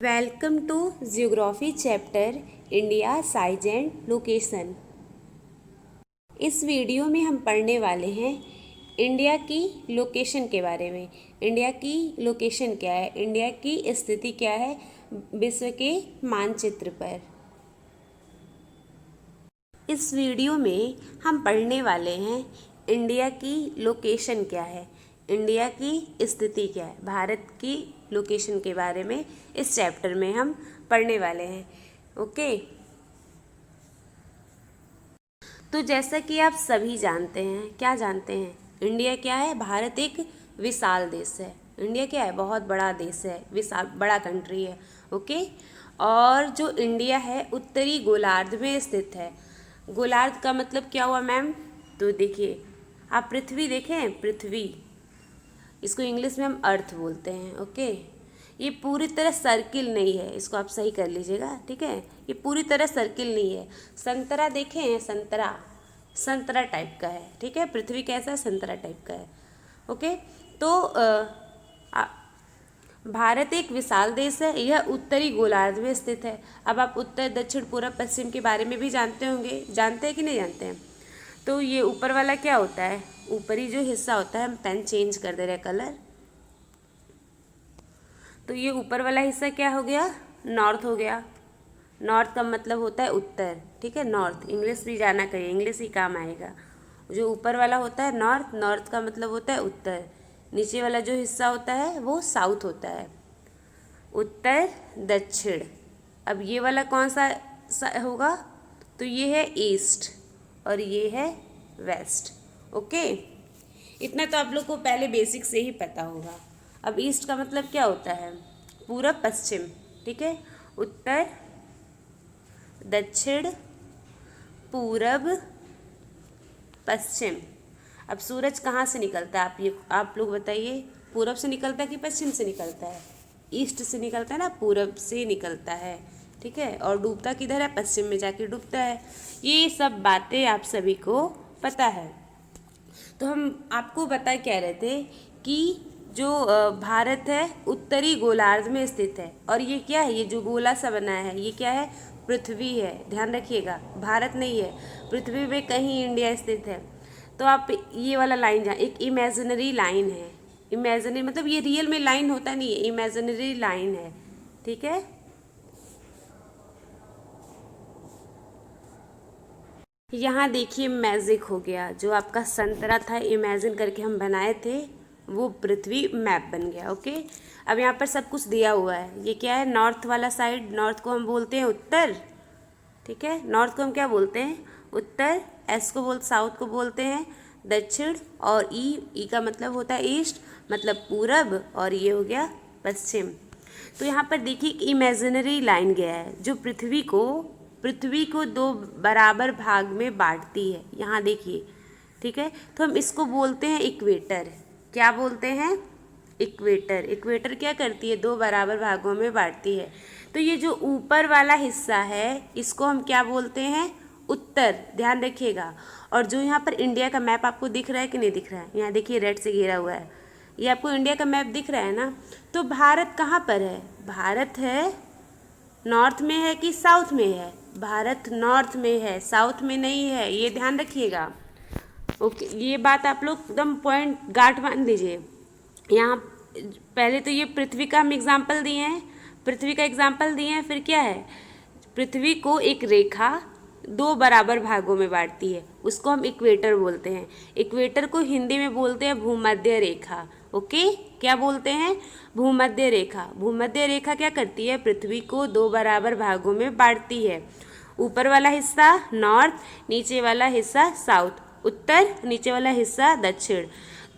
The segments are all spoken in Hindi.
Welcome to geography chapter India size and location. इस वीडियो में हम पढ़ने वाले हैं इंडिया की लोकेशन के बारे में। इंडिया की लोकेशन क्या है, इंडिया की स्थिति क्या है विश्व के मानचित्र पर। इस वीडियो में हम पढ़ने वाले हैं इंडिया की लोकेशन क्या है, इंडिया की स्थिति क्या है, भारत की लोकेशन के बारे में इस चैप्टर में हम पढ़ने वाले हैं। ओके, तो जैसा कि आप सभी जानते हैं, क्या जानते हैं, इंडिया क्या है, भारत एक विशाल देश है। इंडिया क्या है, बहुत बड़ा देश है, विशाल बड़ा कंट्री है। ओके, और जो इंडिया है उत्तरी गोलार्ध में स्थित है। गोलार्ध का मतलब क्या हुआ मैम? तो देखिए, आप पृथ्वी देखें, पृथ्वी, इसको इंग्लिश में हम अर्थ बोलते हैं। ओके, ये पूरी तरह सर्किल नहीं है, इसको आप सही कर लीजिएगा, ठीक है। ये पूरी तरह सर्किल नहीं है। संतरा देखें हैं, संतरा, संतरा टाइप का है, ठीक है। पृथ्वी कैसा है, संतरा टाइप का है। ओके, तो भारत एक विशाल देश है, यह उत्तरी गोलार्ध में स्थित है। अब आप उत्तर, दक्षिण, पूर्व, पश्चिम के बारे में भी जानते होंगे, जानते हैं कि नहीं जानते हैं? तो ये ऊपर वाला क्या होता है, ऊपरी जो हिस्सा होता है, हम पेन चेंज कर दे रहे हैं कलर, तो ये ऊपर वाला हिस्सा क्या हो गया, नॉर्थ हो गया। नॉर्थ का मतलब होता है उत्तर, ठीक है। नॉर्थ, इंग्लिश भी जाना करिए, इंग्लिश ही काम आएगा। जो ऊपर वाला होता है नॉर्थ, नॉर्थ का मतलब होता है उत्तर। नीचे वाला जो हिस्सा होता है वो साउथ होता है, उत्तर दक्षिण। अब ये वाला कौन सा होगा, तो ये है ईस्ट और ये है वेस्ट। ओके, इतना तो आप लोग को पहले बेसिक से ही पता होगा। अब ईस्ट का मतलब क्या होता है, पूरब पश्चिम, ठीक है। उत्तर, दक्षिण, पूरब, पश्चिम। अब सूरज कहाँ से निकलता है, आप लोग बताइए, पूरब से निकलता है कि पश्चिम से निकलता है? ईस्ट से निकलता है ना, पूरब से निकलता है, ठीक है। और डूबता किधर है, पश्चिम में जाके डूबता है। ये सब बातें आप सभी को पता है। तो हम आपको बता क्या रहे थे कि जो भारत है उत्तरी गोलार्ध में स्थित है। और ये क्या है, ये जो गोला सा बना है ये क्या है, पृथ्वी है। ध्यान रखिएगा, भारत नहीं है, पृथ्वी में कहीं इंडिया स्थित है। तो आप ये वाला लाइन जहाँ, एक इमेजिनरी लाइन है, इमेजिनरी मतलब ये रियल में लाइन होता नहीं है, इमेजिनरी लाइन है, ठीक है। यहाँ देखिए मैजिक हो गया, जो आपका संतरा था इमेजिन करके हम बनाए थे, वो पृथ्वी मैप बन गया। ओके, अब यहाँ पर सब कुछ दिया हुआ है। ये क्या है, नॉर्थ वाला साइड, नॉर्थ को हम बोलते हैं उत्तर, ठीक है। नॉर्थ को हम क्या बोलते हैं, उत्तर। एस को साउथ को बोलते हैं दक्षिण। और ई का मतलब होता है ईस्ट, मतलब पूरब। और ये हो गया पश्चिम। तो यहाँ पर देखिए एक इमेजिनरी लाइन गया है जो पृथ्वी को दो बराबर भाग में बांटती है, यहाँ देखिए, ठीक है। तो हम इसको बोलते हैं इक्वेटर। क्या बोलते हैं, इक्वेटर। इक्वेटर क्या करती है, दो बराबर भागों में बांटती है। तो ये जो ऊपर वाला हिस्सा है इसको हम क्या बोलते हैं, उत्तर। ध्यान रखिएगा। और जो यहाँ पर इंडिया का मैप आपको दिख रहा है कि नहीं दिख रहा है, यहाँ देखिए रेड से घेरा हुआ है, ये आपको इंडिया का मैप दिख रहा है ना। तो भारत कहाँ पर है, भारत है नॉर्थ में है कि साउथ में है, भारत नॉर्थ में है, साउथ में नहीं है, ये ध्यान रखिएगा। ओके, ये बात आप लोग एकदम पॉइंट गांठ बांध लीजिए। यहाँ पहले तो ये पृथ्वी का हम एग्जाम्पल दिए हैं, पृथ्वी का एग्जाम्पल दिए हैं, फिर क्या है, पृथ्वी को एक रेखा दो बराबर भागों में बांटती है, उसको हम इक्वेटर बोलते हैं। इक्वेटर को हिंदी में बोलते हैं भूमध्य रेखा। ओके, क्या बोलते हैं, भूमध्य रेखा। भूमध्य रेखा क्या करती है, पृथ्वी को दो बराबर भागों में बांटती है। ऊपर वाला हिस्सा नॉर्थ, नीचे वाला हिस्सा साउथ, उत्तर, नीचे वाला हिस्सा दक्षिण।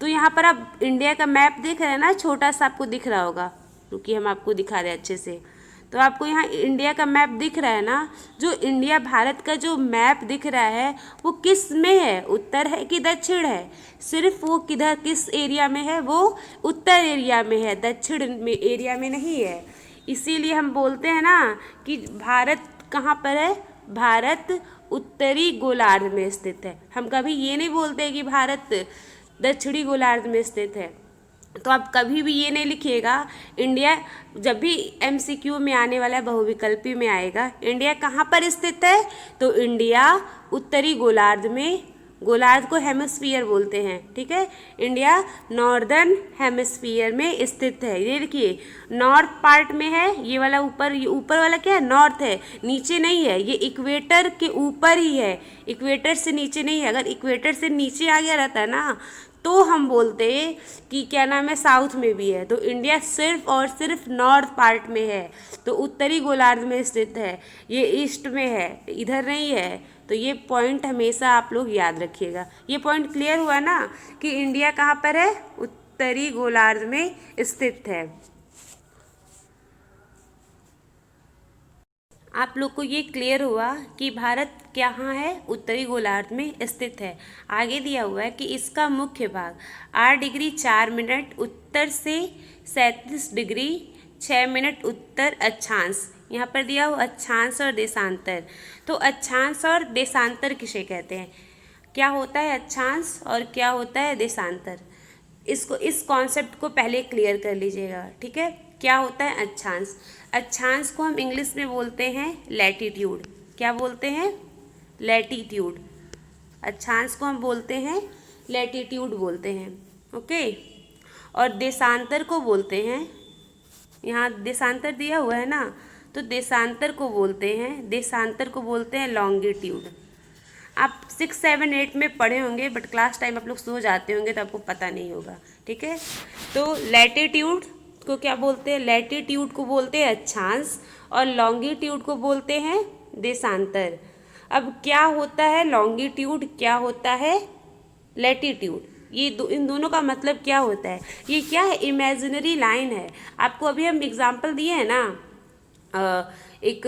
तो यहाँ पर आप इंडिया का मैप देख रहे हैं ना, छोटा सा आपको दिख रहा होगा, क्योंकि हम आपको दिखा रहे हैं अच्छे से। तो आपको यहाँ इंडिया का मैप दिख रहा है ना, जो इंडिया भारत का जो मैप दिख रहा है वो किस में है, उत्तर है कि दक्षिण है? सिर्फ वो किधर, किस एरिया में है, वो उत्तर एरिया में है, दक्षिण में एरिया में नहीं है। इसीलिए हम बोलते हैं ना कि भारत कहाँ पर है, भारत उत्तरी गोलार्ध में स्थित है। हम कभी ये नहीं बोलते कि भारत दक्षिणी गोलार्ध में स्थित है, तो आप कभी भी ये नहीं लिखिएगा इंडिया, जब भी एमसीक्यू में आने वाला है बहुविकल्पी में आएगा इंडिया कहाँ पर स्थित है, तो इंडिया उत्तरी गोलार्ध में, गोलार्ध को हेमिस्फीयर बोलते हैं, ठीक है, इंडिया नॉर्दर्न हेमिस्फीयर में स्थित है। ये देखिए नॉर्थ पार्ट में है, ये वाला ऊपर, ये ऊपर वाला क्या है, नॉर्थ है, नीचे नहीं है, ये इक्वेटर के ऊपर ही है, इक्वेटर से नीचे नहीं है। अगर इक्वेटर से नीचे आ गया रहता है ना तो हम बोलते कि क्या नाम है साउथ में भी है। तो इंडिया सिर्फ और सिर्फ नॉर्थ पार्ट में है, तो उत्तरी गोलार्ध में स्थित है, ये ईस्ट में है, इधर नहीं है। तो ये पॉइंट हमेशा आप लोग याद रखिएगा। ये पॉइंट क्लियर हुआ ना कि इंडिया कहाँ पर है, उत्तरी गोलार्ध में स्थित है। आप लोग को ये क्लियर हुआ कि भारत कहाँ है, उत्तरी गोलार्ध में स्थित है। आगे दिया हुआ है कि इसका मुख्य भाग 8 डिग्री 4 मिनट उत्तर से 37 डिग्री 6 मिनट उत्तर अक्षांश, यहाँ पर दिया हुआ अक्षांश और देशांतर। तो अक्षांश और देशांतर किसे कहते हैं, क्या होता है अक्षांश और क्या होता है देशांतर, इसको, इस कॉन्सेप्ट को पहले क्लियर कर लीजिएगा, ठीक है। क्या होता है अक्षांश, अक्षांश को हम इंग्लिश में बोलते हैं लैटिट्यूड। क्या बोलते हैं, लैटिट्यूड। अक्षांश को हम बोलते हैं लैटिट्यूड बोलते हैं, ओके। और देशांतर को बोलते हैं, यहाँ देशांतर दिया हुआ है ना, तो देशांतर को बोलते हैं, देशांतर को बोलते हैं लॉन्गिट्यूड। आप 6, 7, 8 में पढ़े होंगे, बट क्लास टाइम आप लोग सो जाते होंगे तो आपको पता नहीं होगा, ठीक है। तो लैटिट्यूड को क्या बोलते हैं, लैटिट्यूड को बोलते हैं अक्षांश और लॉन्गिट्यूड को बोलते हैं देशांतर। अब क्या होता है लॉन्गिट्यूड, क्या होता है लैटिट्यूड, ये इन दोनों का मतलब क्या होता है, ये क्या है, इमेजिनरी लाइन है। आपको अभी हम एग्जाम्पल दिए हैं ना, एक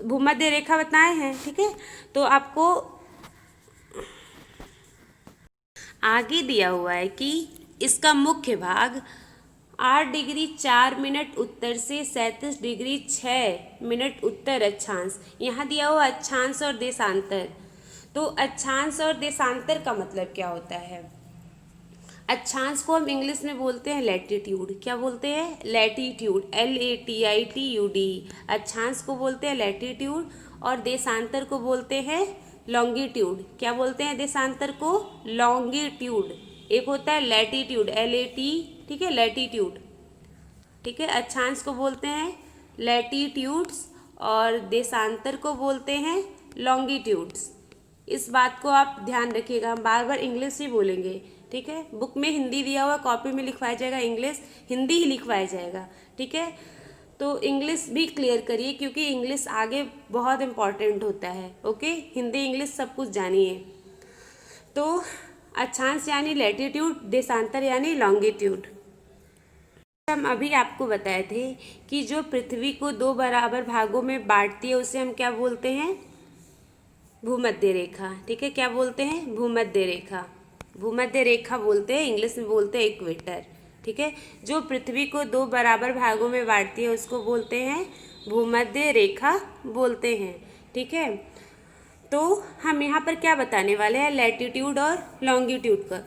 भूमध्य रेखा बताए हैं, ठीक है। तो आपको आगे दिया हुआ है कि इसका मुख्य भाग 8 डिग्री 4 मिनट उत्तर से 37 डिग्री 6 मिनट उत्तर अक्षांश, यहाँ दिया हुआ अक्षांश और देशांतर। तो अक्षांश और देशांतर का मतलब क्या होता है, अक्षांश को हम इंग्लिश में बोलते हैं लैटिट्यूड। क्या बोलते हैं, लैटिट्यूड, LATITUD। अक्षांश को बोलते हैं लैटिट्यूड और देशांतर को बोलते हैं लॉन्गिट्यूड। क्या बोलते हैं देशांतर को, लॉन्गिट्यूड। एक होता है लैटिट्यूड, LAT, ठीक है, लैटिट्यूड, ठीक है। अक्षांश को बोलते हैं लैटिट्यूड्स और देशांतर को बोलते हैं लॉन्गिट्यूड्स। इस बात को आप ध्यान रखिएगा, हम बार बार इंग्लिश ही बोलेंगे, ठीक है। बुक में हिंदी दिया हुआ, कॉपी में लिखवाया जाएगा इंग्लिश, हिंदी ही लिखवाया जाएगा, ठीक है। तो इंग्लिश भी क्लियर करिए क्योंकि इंग्लिश आगे बहुत इम्पॉर्टेंट होता है, ओके। हिंदी इंग्लिश सब कुछ जानिए। तो अक्षांश यानी लैटिट्यूड, देशांतर यानी लॉन्गिट्यूड। हम अभी आपको बताए थे कि जो पृथ्वी को 2 बराबर भागों में बांटती है उसे हम क्या बोलते हैं, भूमध्य रेखा, ठीक है। क्या बोलते हैं, भूमध्य रेखा, भूमध्य रेखा बोलते हैं, इंग्लिश में बोलते हैं इक्वेटर, ठीक है। जो पृथ्वी को 2 बराबर भागों में बांटती है उसको बोलते हैं भूमध्य रेखा बोलते हैं, ठीक है। तो हम यहाँ पर क्या बताने वाले हैं, लैटिट्यूड और लॉन्गिट्यूड का,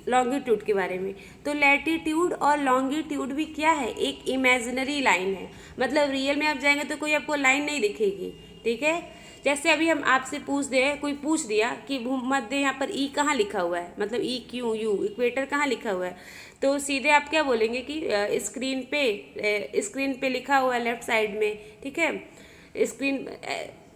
लॉन्गिट्यूड के बारे में। तो लैटिट्यूड और लॉन्गिट्यूड भी क्या है, एक इमेजिनरी लाइन है, मतलब रियल में आप जाएंगे तो कोई आपको लाइन नहीं दिखेगी, ठीक है। जैसे अभी हम आपसे पूछ दे, कोई पूछ दिया कि भूमध्य यहाँ पर ई कहाँ लिखा हुआ है, मतलब EQU इक्वेटर कहाँ लिखा हुआ है, तो सीधे आप क्या बोलेंगे कि स्क्रीन पे लिखा हुआ है लेफ्ट साइड में, ठीक है। स्क्रीन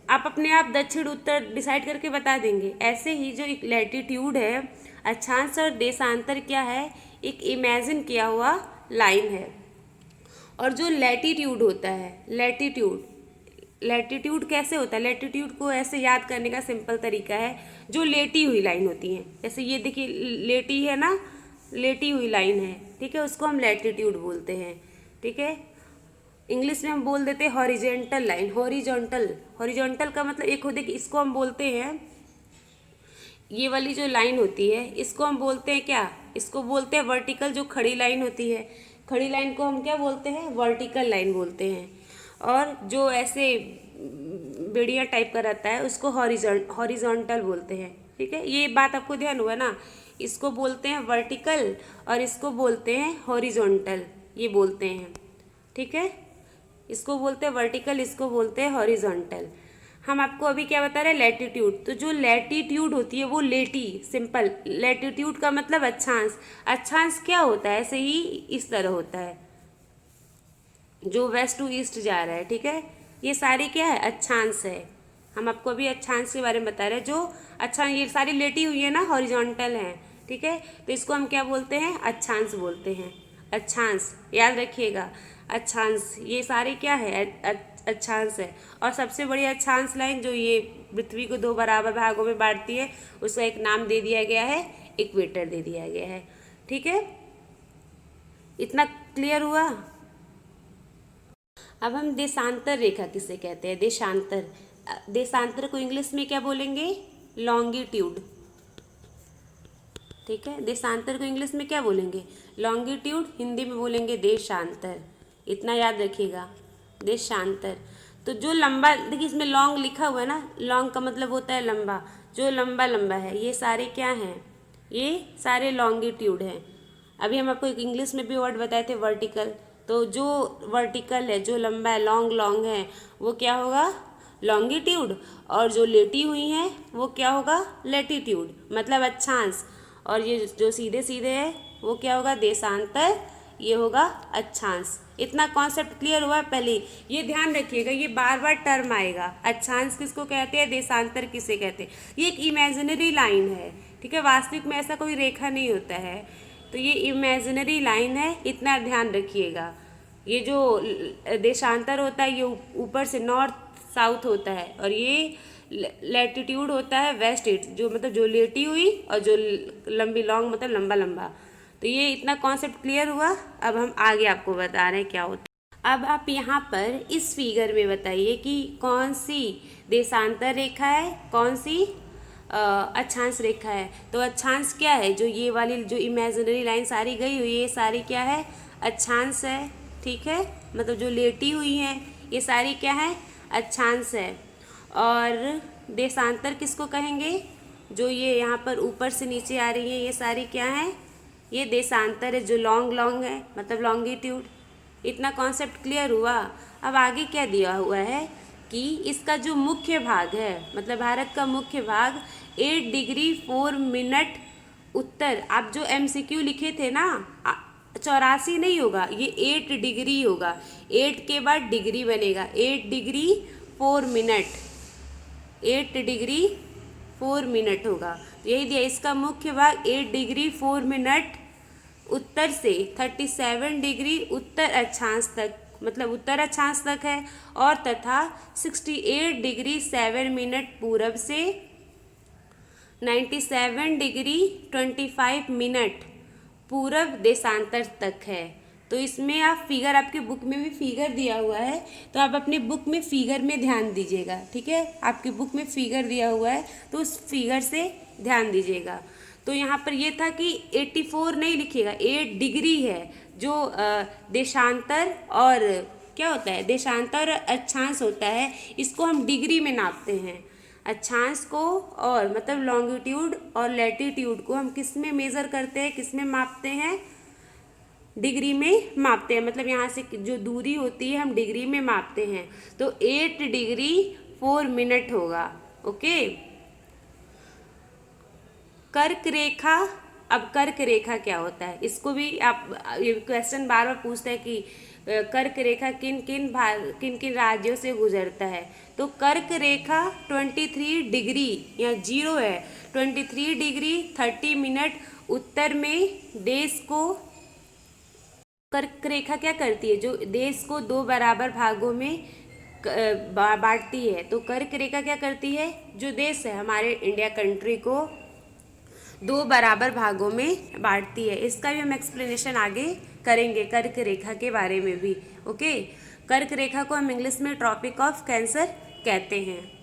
आप अपने आप दक्षिण उत्तर डिसाइड करके बता देंगे। ऐसे ही जो एक लैटिट्यूड है, अक्षांश और देशांतर क्या है, एक इमेजिन किया हुआ लाइन है। और जो लैटिट्यूड होता है, लैटिट्यूड कैसे होता है, लैटिट्यूड को ऐसे याद करने का सिंपल तरीका है, जो लेटी हुई लाइन होती है, जैसे ये देखिए लेटी है ना, लेटी हुई लाइन है, ठीक है, उसको हम लैटिट्यूड बोलते हैं, ठीक है। इंग्लिश में हम बोल देते हैं हॉरिजेंटल लाइन, हॉरिजॉन्टल का मतलब एक होता है कि इसको हम बोलते हैं, ये वाली जो लाइन होती है इसको हम बोलते हैं क्या, इसको बोलते हैं वर्टिकल, जो खड़ी लाइन होती है, खड़ी लाइन को हम क्या बोलते हैं, वर्टिकल लाइन बोलते हैं। और जो ऐसे बेड़िया टाइप का रहता है उसको हॉरिजॉन्टल बोलते हैं, ठीक है। ये बात आपको ध्यान हुआ ना, इसको बोलते हैं वर्टिकल और इसको बोलते हैं हॉरिजॉन्टल, ये बोलते हैं, ठीक है। इसको बोलते हैं वर्टिकल, इसको बोलते हैं हॉरिजॉन्टल। हम आपको अभी क्या बता रहे हैं, लैटिट्यूड। तो जो लैटिट्यूड होती है वो लेटी, सिंपल, लैटिट्यूड का मतलब अक्षांश। अक्षांश क्या होता है, ऐसे ही इस तरह होता है, जो वेस्ट टू ईस्ट जा रहा है, ठीक है। ये सारी क्या है, अक्षांश है। हम आपको अभी अक्षांश के बारे में बता रहे हैं। जो अक्षांश, ये सारी लेटी हुई है ना, हॉरिजॉन्टल है, ठीक है। तो इसको हम क्या बोलते हैं, अक्षांश बोलते हैं। अक्षांश याद रखिएगा, अक्षांश, ये सारे क्या है, अक्षांश है। और सबसे बड़ी अक्षांश लाइन जो ये पृथ्वी को 2 बराबर भागों में बांटती है, उसका एक नाम दे दिया गया है, इक्वेटर दे दिया गया है, ठीक है। इतना क्लियर हुआ। अब हम देशांतर रेखा किसे कहते हैं, देशांतर। देशांतर को इंग्लिश में क्या बोलेंगे, लॉन्गिट्यूड, ठीक है। देशांतर को इंग्लिश में क्या बोलेंगे, लॉन्गिट्यूड, हिंदी में बोलेंगे देशांतर। इतना याद रखिएगा, देशांतर। तो जो लंबा, देखिए इसमें लॉन्ग लिखा हुआ है ना, लॉन्ग का मतलब होता है लंबा, जो लंबा लंबा है, ये सारे क्या हैं, ये सारे लॉन्गिट्यूड हैं। अभी हम आपको एक इंग्लिश में भी वर्ड बताए थे, वर्टिकल। तो जो वर्टिकल है, जो लंबा है, लॉन्ग लॉन्ग है, वो क्या होगा, लॉन्गिट्यूड। और जो लेटी हुई हैं वो क्या होगा, लेटीट्यूड, मतलब अक्षांश। और ये जो सीधे सीधे है वो क्या होगा, देशांतर, ये होगा अक्षांश। इतना कॉन्सेप्ट क्लियर हुआ। पहले ये ध्यान रखिएगा, ये बार बार टर्म आएगा। अक्षांश किसको कहते हैं, देशांतर किसे कहते हैं। ये एक इमेजिनरी लाइन है, ठीक है, वास्तविक में ऐसा कोई रेखा नहीं होता है। तो ये इमेजिनरी लाइन है, इतना ध्यान रखिएगा। ये जो देशांतर होता है, ये ऊपर से नॉर्थ साउथ होता है, और ये लैटिट्यूड होता है वेस्ट ईस्ट, जो मतलब जो लेटी हुई, और जो लंबी, लॉन्ग मतलब लंबा लंबा। तो ये इतना कॉन्सेप्ट क्लियर हुआ। अब हम आगे आपको बता रहे हैं क्या होता है। अब आप यहाँ पर इस फिगर में बताइए कि कौन सी देशांतर रेखा है, कौन सी अक्षांश रेखा है। तो अक्षांश क्या है, जो ये वाली जो इमेजिनरी लाइन सारी गई हुई है, ये सारी क्या है, अक्षांश है, ठीक है। मतलब जो लेटी हुई हैं ये सारी क्या है, अक्षांश है। और देशांतर किसको कहेंगे, जो ये यहाँ पर ऊपर से नीचे आ रही है, ये सारी क्या है, ये देशांतर है, जो लॉन्ग लॉन्ग है, मतलब लॉन्गिट्यूड। इतना कॉन्सेप्ट क्लियर हुआ। अब आगे क्या दिया हुआ है कि इसका जो मुख्य भाग है, मतलब भारत का मुख्य भाग 8 डिग्री 4 मिनट उत्तर। आप जो MCQ लिखे थे ना, 84 नहीं होगा, ये 8 डिग्री होगा। 8 के बाद डिग्री बनेगा, 8 डिग्री 4 मिनट, 8 डिग्री 4 मिनट होगा। यही दिया, इसका मुख्य भाग 8 डिग्री 4 मिनट उत्तर से 37 डिग्री उत्तर अक्षांश तक, मतलब उत्तर अक्षांश तक है। और तथा 68 डिग्री 7 मिनट पूरब से 97 डिग्री 25 मिनट पूरब देशांतर तक है। तो इसमें आप फिगर, आपके बुक में भी फिगर दिया हुआ है, तो आप अपने बुक में फिगर में ध्यान दीजिएगा, ठीक है। आपकी बुक में फिगर दिया हुआ है, तो उस फिगर से ध्यान दीजिएगा। तो यहाँ पर ये था कि 84 नहीं लिखिएगा, 8 डिग्री है, जो देशांतर और क्या होता है, देशांतर और अक्षांश होता है, इसको हम डिग्री में नापते हैं। अक्षांश को और मतलब लॉन्गिट्यूड और लैटिट्यूड को हम किस में मेज़र करते हैं, किस में मापते हैं, डिग्री में मापते हैं। मतलब यहाँ से जो दूरी होती है हम डिग्री में मापते हैं। तो 8 डिग्री 4 मिनट होगा, ओके। कर्क रेखा, अब कर्क रेखा क्या होता है, इसको भी आप, ये क्वेश्चन बार बार पूछते हैं कि कर्क रेखा किन किन राज्यों से गुजरता है। तो कर्क रेखा 23 डिग्री, यहाँ 0 है, 23 डिग्री 30 मिनट उत्तर में देश को, कर्क रेखा क्या करती है, जो देश को 2 बराबर भागों में बांटती है। तो कर्क रेखा क्या करती है, जो देश है हमारे इंडिया कंट्री को 2 बराबर भागों में बांटती है। इसका भी हम एक्सप्लेनेशन आगे करेंगे, कर्क रेखा के बारे में भी, ओके। कर्क रेखा को हम इंग्लिश में ट्रॉपिक ऑफ कैंसर कहते हैं।